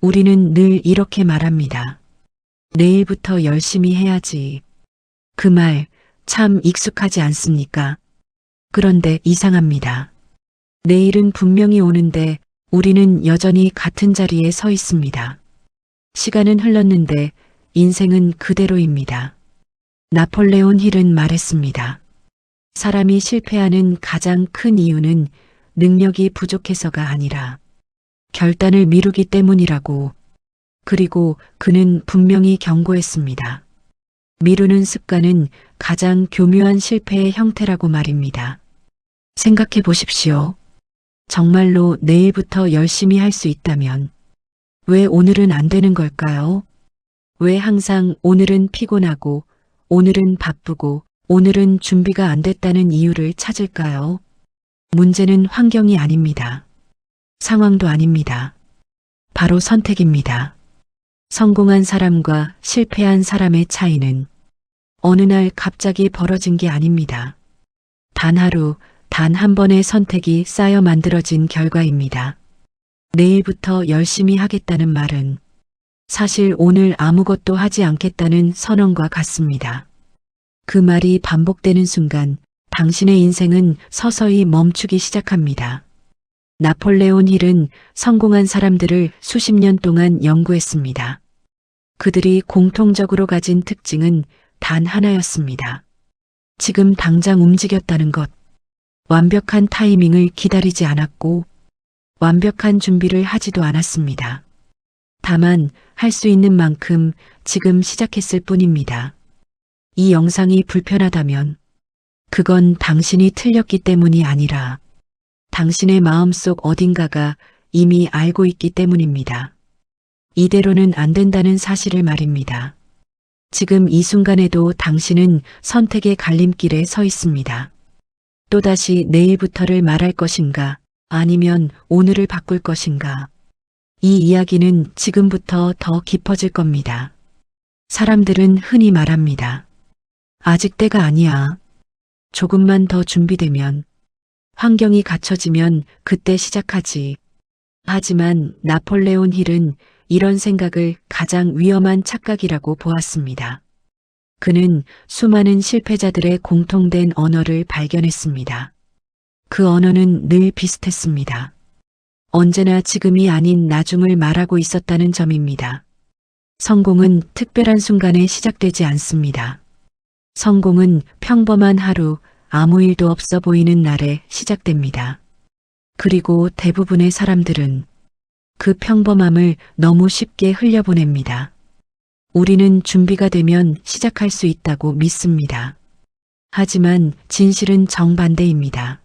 우리는 늘 이렇게 말합니다. 내일부터 열심히 해야지. 그 말 참 익숙하지 않습니까? 그런데 이상합니다. 내일은 분명히 오는데 우리는 여전히 같은 자리에 서 있습니다. 시간은 흘렀는데 인생은 그대로입니다. 나폴레온 힐은 말했습니다. 사람이 실패하는 가장 큰 이유는 능력이 부족해서가 아니라 결단을 미루기 때문이라고. 그리고 그는 분명히 경고했습니다. 미루는 습관은 가장 교묘한 실패의 형태라고 말입니다. 생각해 보십시오. 정말로 내일부터 열심히 할 수 있다면 왜 오늘은 안 되는 걸까요? 왜 항상 오늘은 피곤하고 오늘은 바쁘고 오늘은 준비가 안 됐다는 이유를 찾을까요? 문제는 환경이 아닙니다. 상황도 아닙니다. 바로 선택입니다. 성공한 사람과 실패한 사람의 차이는 어느 날 갑자기 벌어진 게 아닙니다. 단 하루, 단 한 번의 선택이 쌓여 만들어진 결과입니다. 내일부터 열심히 하겠다는 말은 사실 오늘 아무것도 하지 않겠다는 선언과 같습니다. 그 말이 반복되는 순간 당신의 인생은 서서히 멈추기 시작합니다. 나폴레온 힐은 성공한 사람들을 수십 년 동안 연구했습니다. 그들이 공통적으로 가진 특징은 단 하나였습니다. 지금 당장 움직였다는 것. 완벽한 타이밍을 기다리지 않았고 완벽한 준비를 하지도 않았습니다. 다만 할 수 있는 만큼 지금 시작했을 뿐입니다. 이 영상이 불편하다면 그건 당신이 틀렸기 때문이 아니라 당신의 마음속 어딘가가 이미 알고 있기 때문입니다. 이대로는 안 된다는 사실을 말입니다. 지금 이 순간에도 당신은 선택의 갈림길에 서 있습니다. 또다시 내일부터를 말할 것인가 아니면 오늘을 바꿀 것인가. 이 이야기는 지금부터 더 깊어질 겁니다. 사람들은 흔히 말합니다. 아직 때가 아니야. 조금만 더 준비되면, 환경이 갖춰지면 그때 시작하지. 하지만 나폴레온 힐은 이런 생각을 가장 위험한 착각이라고 보았습니다. 그는 수많은 실패자들의 공통된 언어를 발견했습니다. 그 언어는 늘 비슷했습니다. 언제나 지금이 아닌 나중을 말하고 있었다는 점입니다. 성공은 특별한 순간에 시작되지 않습니다. 성공은 평범한 하루, 아무 일도 없어 보이는 날에 시작됩니다. 그리고 대부분의 사람들은 그 평범함을 너무 쉽게 흘려보냅니다. 우리는 준비가 되면 시작할 수 있다고 믿습니다. 하지만 진실은 정반대입니다.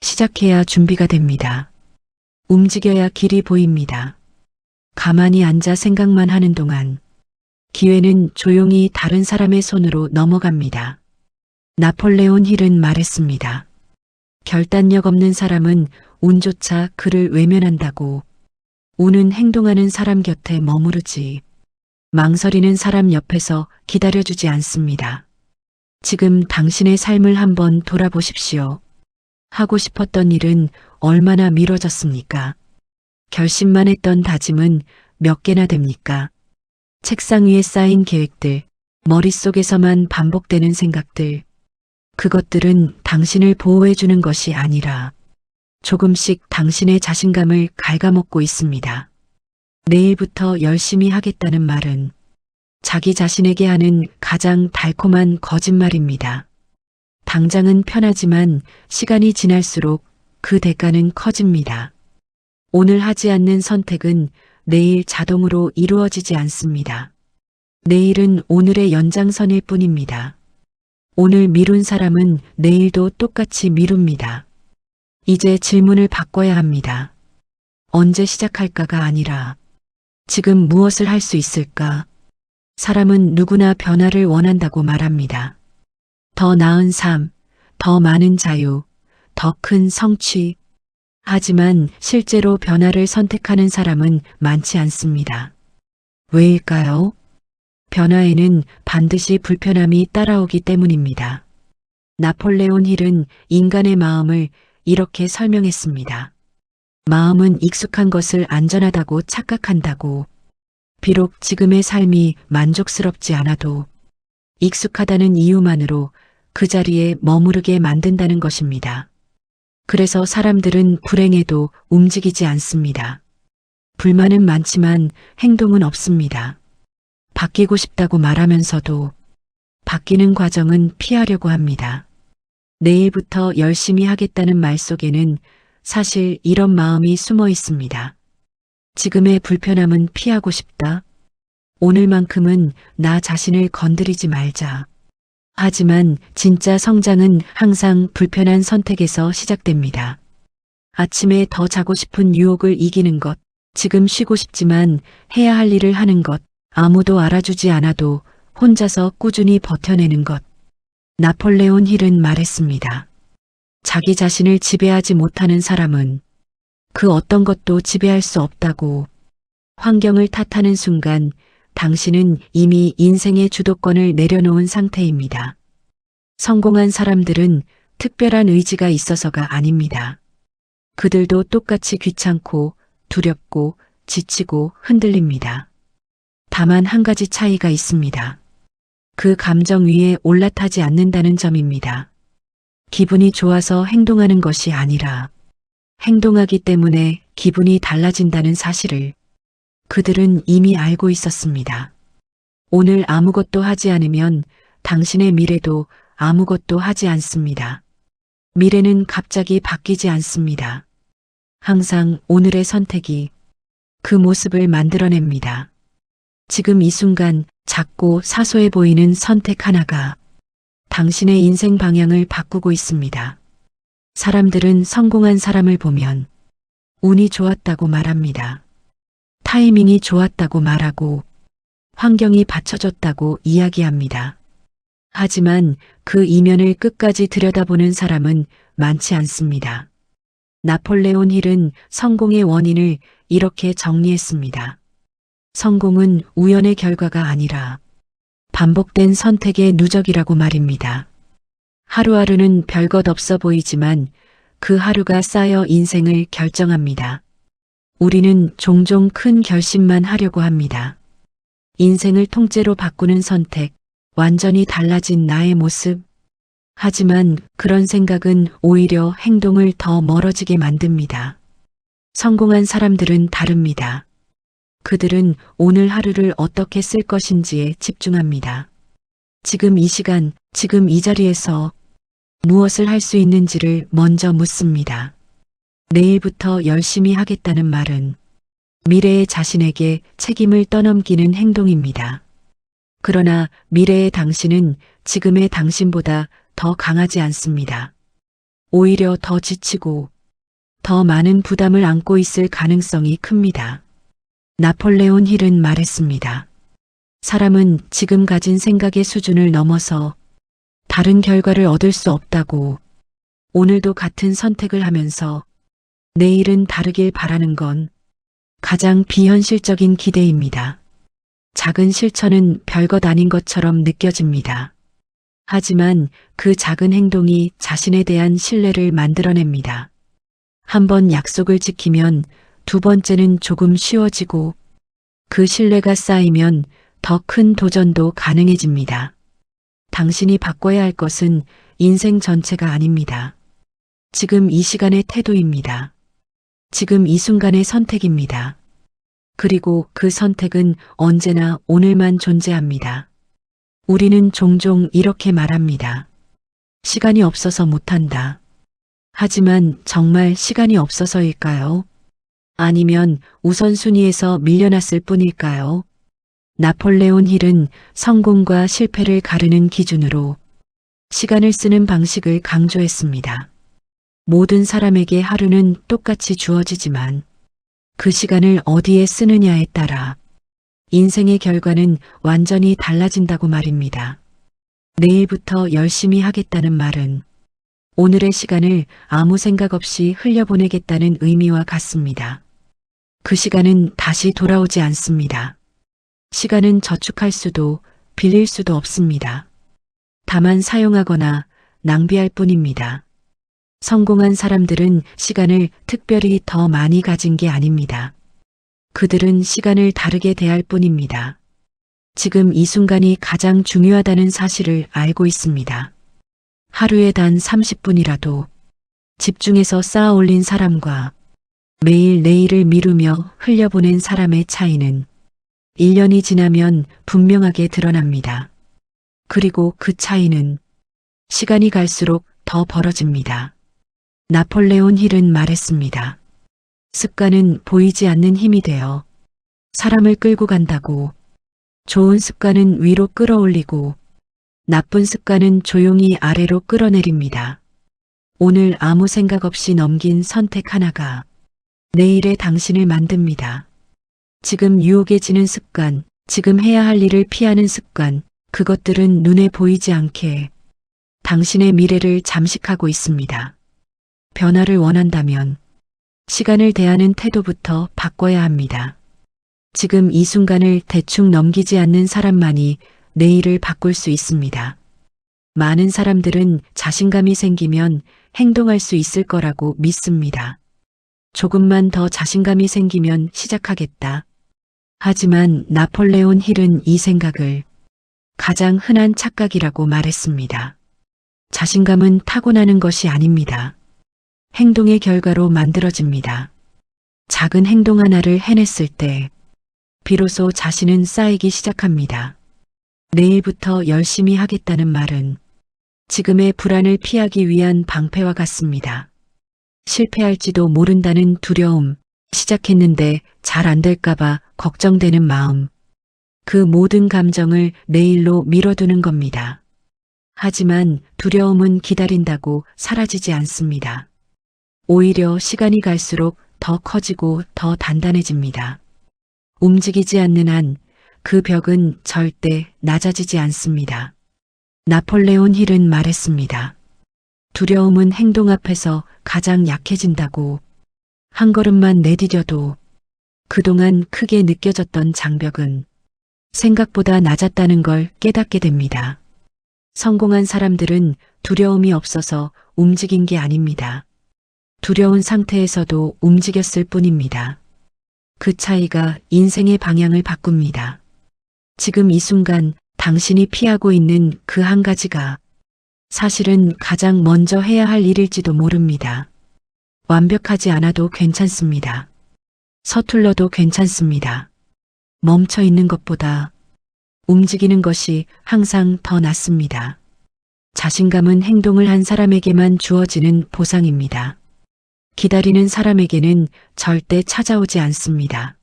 시작해야 준비가 됩니다. 움직여야 길이 보입니다. 가만히 앉아 생각만 하는 동안 기회는 조용히 다른 사람의 손으로 넘어갑니다. 나폴레온 힐은 말했습니다. 결단력 없는 사람은 운조차 그를 외면한다고. 운은 행동하는 사람 곁에 머무르지. 망설이는 사람 옆에서 기다려주지 않습니다. 지금 당신의 삶을 한번 돌아보십시오. 하고 싶었던 일은 얼마나 미뤄졌습니까? 결심만 했던 다짐은 몇 개나 됩니까? 책상 위에 쌓인 계획들, 머릿속에서만 반복되는 생각들, 그것들은 당신을 보호해주는 것이 아니라 조금씩 당신의 자신감을 갉아먹고 있습니다. 내일부터 열심히 하겠다는 말은 자기 자신에게 하는 가장 달콤한 거짓말입니다. 당장은 편하지만 시간이 지날수록 그 대가는 커집니다. 오늘 하지 않는 선택은 내일 자동으로 이루어지지 않습니다. 내일은 오늘의 연장선일 뿐입니다. 오늘 미룬 사람은 내일도 똑같이 미룹니다. 이제 질문을 바꿔야 합니다. 언제 시작할까가 아니라 지금 무엇을 할 수 있을까? 사람은 누구나 변화를 원한다고 말합니다. 더 나은 삶, 더 많은 자유, 더 큰 성취. 하지만 실제로 변화를 선택하는 사람은 많지 않습니다. 왜일까요? 변화에는 반드시 불편함이 따라오기 때문입니다. 나폴레온 힐은 인간의 마음을 이렇게 설명했습니다. 마음은 익숙한 것을 안전하다고 착각한다고. 비록 지금의 삶이 만족스럽지 않아도 익숙하다는 이유만으로 그 자리에 머무르게 만든다는 것입니다. 그래서 사람들은 불행해도 움직이지 않습니다. 불만은 많지만 행동은 없습니다. 바뀌고 싶다고 말하면서도 바뀌는 과정은 피하려고 합니다. 내일부터 열심히 하겠다는 말 속에는 사실 이런 마음이 숨어 있습니다. 지금의 불편함은 피하고 싶다. 오늘만큼은 나 자신을 건드리지 말자. 하지만 진짜 성장은 항상 불편한 선택에서 시작됩니다. 아침에 더 자고 싶은 유혹을 이기는 것, 지금 쉬고 싶지만 해야 할 일을 하는 것, 아무도 알아주지 않아도 혼자서 꾸준히 버텨내는 것. 나폴레온 힐은 말했습니다. 자기 자신을 지배하지 못하는 사람은 그 어떤 것도 지배할 수 없다고. 환경을 탓하는 순간 당신은 이미 인생의 주도권을 내려놓은 상태입니다. 성공한 사람들은 특별한 의지가 있어서가 아닙니다. 그들도 똑같이 귀찮고 두렵고 지치고 흔들립니다. 다만 한 가지 차이가 있습니다. 그 감정 위에 올라타지 않는다는 점입니다. 기분이 좋아서 행동하는 것이 아니라 행동하기 때문에 기분이 달라진다는 사실을 그들은 이미 알고 있었습니다. 오늘 아무것도 하지 않으면 당신의 미래도 아무것도 하지 않습니다. 미래는 갑자기 바뀌지 않습니다. 항상 오늘의 선택이 그 모습을 만들어냅니다. 지금 이 순간 작고 사소해 보이는 선택 하나가 당신의 인생 방향을 바꾸고 있습니다. 사람들은 성공한 사람을 보면 운이 좋았다고 말합니다. 타이밍이 좋았다고 말하고 환경이 받쳐줬다고 이야기합니다. 하지만 그 이면을 끝까지 들여다보는 사람은 많지 않습니다. 나폴레온 힐은 성공의 원인을 이렇게 정리했습니다. 성공은 우연의 결과가 아니라 반복된 선택의 누적이라고 말입니다. 하루하루는 별것 없어 보이지만 그 하루가 쌓여 인생을 결정합니다. 우리는 종종 큰 결심만 하려고 합니다. 인생을 통째로 바꾸는 선택, 완전히 달라진 나의 모습. 하지만 그런 생각은 오히려 행동을 더 멀어지게 만듭니다. 성공한 사람들은 다릅니다. 그들은 오늘 하루를 어떻게 쓸 것인지에 집중합니다. 지금 이 시간, 지금 이 자리에서 무엇을 할 수 있는지를 먼저 묻습니다. 내일부터 열심히 하겠다는 말은 미래의 자신에게 책임을 떠넘기는 행동입니다. 그러나 미래의 당신은 지금의 당신보다 더 강하지 않습니다. 오히려 더 지치고 더 많은 부담을 안고 있을 가능성이 큽니다. 나폴레온 힐은 말했습니다. 사람은 지금 가진 생각의 수준을 넘어서 다른 결과를 얻을 수 없다고. 오늘도 같은 선택을 하면서 내일은 다르길 바라는 건 가장 비현실적인 기대입니다. 작은 실천은 별것 아닌 것처럼 느껴집니다. 하지만 그 작은 행동이 자신에 대한 신뢰를 만들어냅니다. 한 번 약속을 지키면 두 번째는 조금 쉬워지고 그 신뢰가 쌓이면 더 큰 도전도 가능해집니다. 당신이 바꿔야 할 것은 인생 전체가 아닙니다. 지금 이 시간의 태도입니다. 지금 이 순간의 선택입니다. 그리고 그 선택은 언제나 오늘만 존재합니다. 우리는 종종 이렇게 말합니다. 시간이 없어서 못한다. 하지만 정말 시간이 없어서일까요? 아니면 우선순위에서 밀려났을 뿐일까요? 나폴레온 힐은 성공과 실패를 가르는 기준으로 시간을 쓰는 방식을 강조했습니다. 모든 사람에게 하루는 똑같이 주어지지만 그 시간을 어디에 쓰느냐에 따라 인생의 결과는 완전히 달라진다고 말입니다. 내일부터 열심히 하겠다는 말은 오늘의 시간을 아무 생각 없이 흘려보내겠다는 의미와 같습니다. 그 시간은 다시 돌아오지 않습니다. 시간은 저축할 수도 빌릴 수도 없습니다. 다만 사용하거나 낭비할 뿐입니다. 성공한 사람들은 시간을 특별히 더 많이 가진 게 아닙니다. 그들은 시간을 다르게 대할 뿐입니다. 지금 이 순간이 가장 중요하다는 사실을 알고 있습니다. 하루에 단 30분이라도 집중해서 쌓아 올린 사람과 매일 내일을 미루며 흘려보낸 사람의 차이는 1년이 지나면 분명하게 드러납니다. 그리고 그 차이는 시간이 갈수록 더 벌어집니다. 나폴레온 힐은 말했습니다. 습관은 보이지 않는 힘이 되어 사람을 끌고 간다고. 좋은 습관은 위로 끌어올리고 나쁜 습관은 조용히 아래로 끌어내립니다. 오늘 아무 생각 없이 넘긴 선택 하나가 내일의 당신을 만듭니다. 지금 유혹에 지는 습관, 지금 해야 할 일을 피하는 습관, 그것들은 눈에 보이지 않게 당신의 미래를 잠식하고 있습니다. 변화를 원한다면 시간을 대하는 태도부터 바꿔야 합니다. 지금 이 순간을 대충 넘기지 않는 사람만이 내일을 바꿀 수 있습니다. 많은 사람들은 자신감이 생기면 행동할 수 있을 거라고 믿습니다. 조금만 더 자신감이 생기면 시작하겠다. 하지만 나폴레온 힐은 이 생각을 가장 흔한 착각이라고 말했습니다. 자신감은 타고나는 것이 아닙니다. 행동의 결과로 만들어집니다. 작은 행동 하나를 해냈을 때 비로소 자신은 쌓이기 시작합니다. 내일부터 열심히 하겠다는 말은 지금의 불안을 피하기 위한 방패와 같습니다. 실패할지도 모른다는 두려움, 시작했는데 잘 안 될까봐 걱정되는 마음, 그 모든 감정을 내일로 미뤄두는 겁니다. 하지만 두려움은 기다린다고 사라지지 않습니다. 오히려 시간이 갈수록 더 커지고 더 단단해집니다. 움직이지 않는 한 그 벽은 절대 낮아지지 않습니다. 나폴레온 힐은 말했습니다. 두려움은 행동 앞에서 가장 약해진다고. 한 걸음만 내디뎌도 그동안 크게 느껴졌던 장벽은 생각보다 낮았다는 걸 깨닫게 됩니다. 성공한 사람들은 두려움이 없어서 움직인 게 아닙니다. 두려운 상태에서도 움직였을 뿐입니다. 그 차이가 인생의 방향을 바꿉니다. 지금 이 순간 당신이 피하고 있는 그 한 가지가 사실은 가장 먼저 해야 할 일일지도 모릅니다. 완벽하지 않아도 괜찮습니다. 서툴러도 괜찮습니다. 멈춰 있는 것보다 움직이는 것이 항상 더 낫습니다. 자신감은 행동을 한 사람에게만 주어지는 보상입니다. 기다리는 사람에게는 절대 찾아오지 않습니다.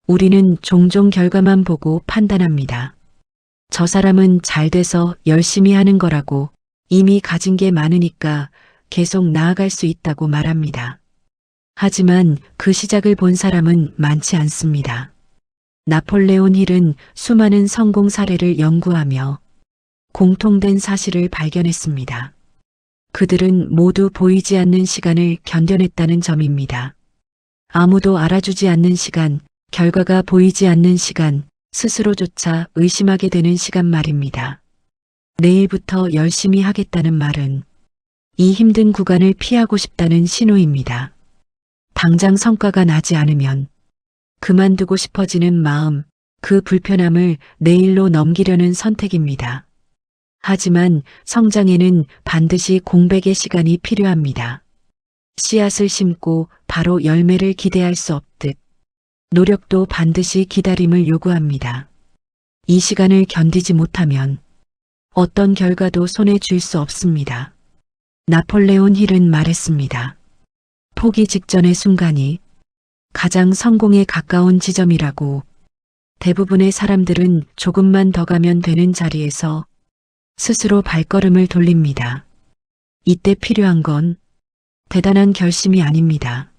우리는 종종 결과만 보고 판단합니다. 저 사람은 잘 돼서 열심히 하는 거라고, 이미 가진 게 많으니까 계속 나아갈 수 있다고 말합니다. 하지만 그 시작을 본 사람은 많지 않습니다. 나폴레온 힐은 수많은 성공 사례를 연구하며 공통된 사실을 발견했습니다. 그들은 모두 보이지 않는 시간을 견뎌냈다는 점입니다. 아무도 알아주지 않는 시간, 결과가 보이지 않는 시간, 스스로조차 의심하게 되는 시간 말입니다. 내일부터 열심히 하겠다는 말은 이 힘든 구간을 피하고 싶다는 신호입니다. 당장 성과가 나지 않으면 그만두고 싶어지는 마음, 그 불편함을 내일로 넘기려는 선택입니다. 하지만 성장에는 반드시 공백의 시간이 필요합니다. 씨앗을 심고 바로 열매를 기대할 수 없듯 노력도 반드시 기다림을 요구합니다. 이 시간을 견디지 못하면 어떤 결과도 손에 쥘 수 없습니다. 나폴레온 힐은 말했습니다. 포기 직전의 순간이 가장 성공에 가까운 지점이라고. 대부분의 사람들은 조금만 더 가면 되는 자리에서 스스로 발걸음을 돌립니다. 이때 필요한 건 대단한 결심이 아닙니다.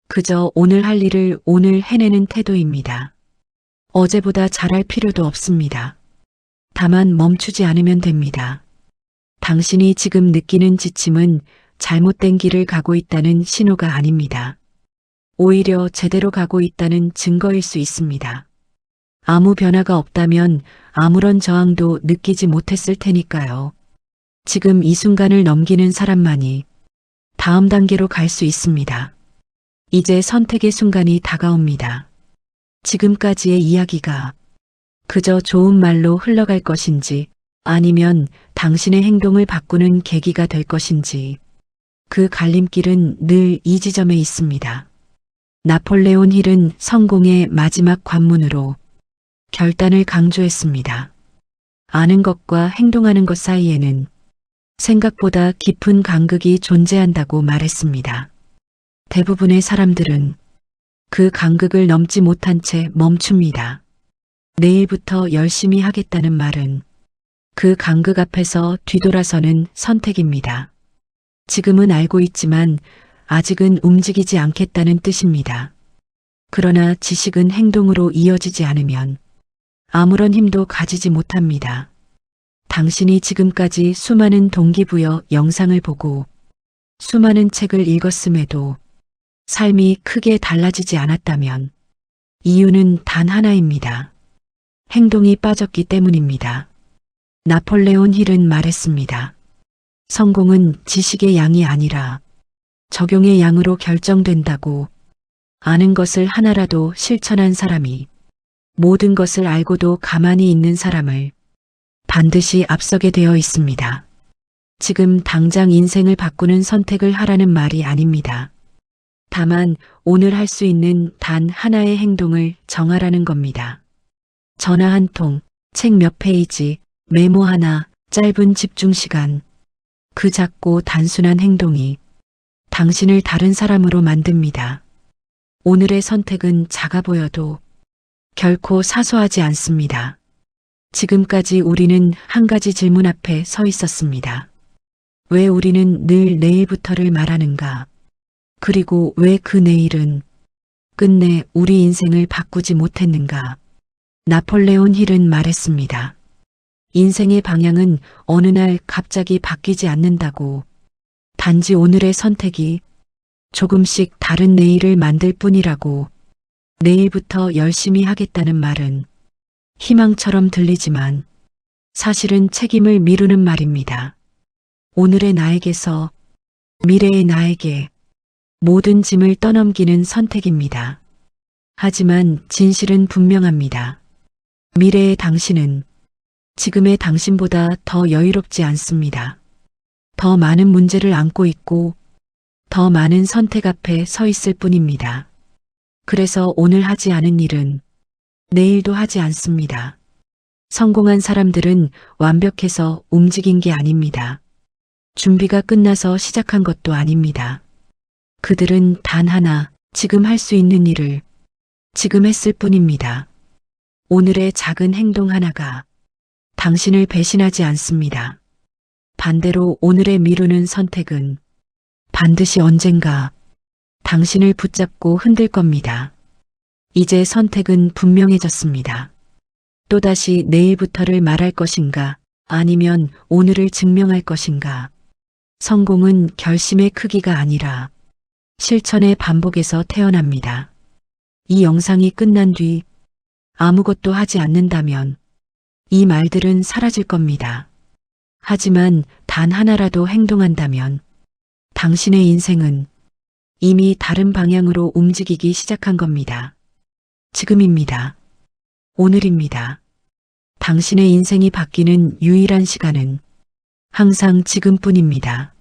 그저 오늘 할 일을 오늘 해내는 태도입니다. 어제보다 잘할 필요도 없습니다. 다만 멈추지 않으면 됩니다. 당신이 지금 느끼는 지침은 잘못된 길을 가고 있다는 신호가 아닙니다. 오히려 제대로 가고 있다는 증거일 수 있습니다. 아무 변화가 없다면 아무런 저항도 느끼지 못했을 테니까요. 지금 이 순간을 넘기는 사람만이 다음 단계로 갈 수 있습니다. 이제 선택의 순간이 다가옵니다. 지금까지의 이야기가 그저 좋은 말로 흘러갈 것인지 아니면 당신의 행동을 바꾸는 계기가 될 것인지 그 갈림길은 늘 이 지점에 있습니다. 나폴레온 힐은 성공의 마지막 관문으로 결단을 강조했습니다. 아는 것과 행동하는 것 사이에는 생각보다 깊은 간극이 존재한다고 말했습니다. 대부분의 사람들은 그 간극을 넘지 못한 채 멈춥니다. 내일부터 열심히 하겠다는 말은 그 간극 앞에서 뒤돌아서는 선택입니다. 지금은 알고 있지만 아직은 움직이지 않겠다는 뜻입니다. 그러나 지식은 행동으로 이어지지 않으면 아무런 힘도 가지지 못합니다. 당신이 지금까지 수많은 동기부여 영상을 보고 수많은 책을 읽었음에도 삶이 크게 달라지지 않았다면 이유는 단 하나입니다. 행동이 빠졌기 때문입니다. 나폴레온 힐은 말했습니다. 성공은 지식의 양이 아니라 적용의 양으로 결정된다고. 아는 것을 하나라도 실천한 사람이 모든 것을 알고도 가만히 있는 사람을 반드시 앞서게 되어 있습니다. 지금 당장 인생을 바꾸는 선택을 하라는 말이 아닙니다. 다만 오늘 할 수 있는 단 하나의 행동을 정하라는 겁니다. 전화 한 통, 책 몇 페이지, 메모 하나, 짧은 집중 시간. 그 작고 단순한 행동이 당신을 다른 사람으로 만듭니다. 오늘의 선택은 작아 보여도 결코 사소하지 않습니다. 지금까지 우리는 한 가지 질문 앞에 서 있었습니다. 왜 우리는 늘 내일부터를 말하는가? 그리고 왜 그 내일은 끝내 우리 인생을 바꾸지 못했는가? 나폴레온 힐은 말했습니다. 인생의 방향은 어느 날 갑자기 바뀌지 않는다고. 단지 오늘의 선택이 조금씩 다른 내일을 만들 뿐이라고. 내일부터 열심히 하겠다는 말은 희망처럼 들리지만 사실은 책임을 미루는 말입니다. 오늘의 나에게서 미래의 나에게 모든 짐을 떠넘기는 선택입니다. 하지만 진실은 분명합니다. 미래의 당신은 지금의 당신보다 더 여유롭지 않습니다. 더 많은 문제를 안고 있고 더 많은 선택 앞에 서 있을 뿐입니다. 그래서 오늘 하지 않은 일은 내일도 하지 않습니다. 성공한 사람들은 완벽해서 움직인 게 아닙니다. 준비가 끝나서 시작한 것도 아닙니다. 그들은 단 하나, 지금 할 수 있는 일을 지금 했을 뿐입니다. 오늘의 작은 행동 하나가 당신을 배신하지 않습니다. 반대로 오늘의 미루는 선택은 반드시 언젠가 당신을 붙잡고 흔들 겁니다. 이제 선택은 분명해졌습니다. 또다시 내일부터를 말할 것인가 아니면 오늘을 증명할 것인가. 성공은 결심의 크기가 아니라 실천의 반복에서 태어납니다. 이 영상이 끝난 뒤 아무것도 하지 않는다면 이 말들은 사라질 겁니다. 하지만 단 하나라도 행동한다면 당신의 인생은 이미 다른 방향으로 움직이기 시작한 겁니다. 지금입니다. 오늘입니다. 당신의 인생이 바뀌는 유일한 시간은 항상 지금뿐입니다.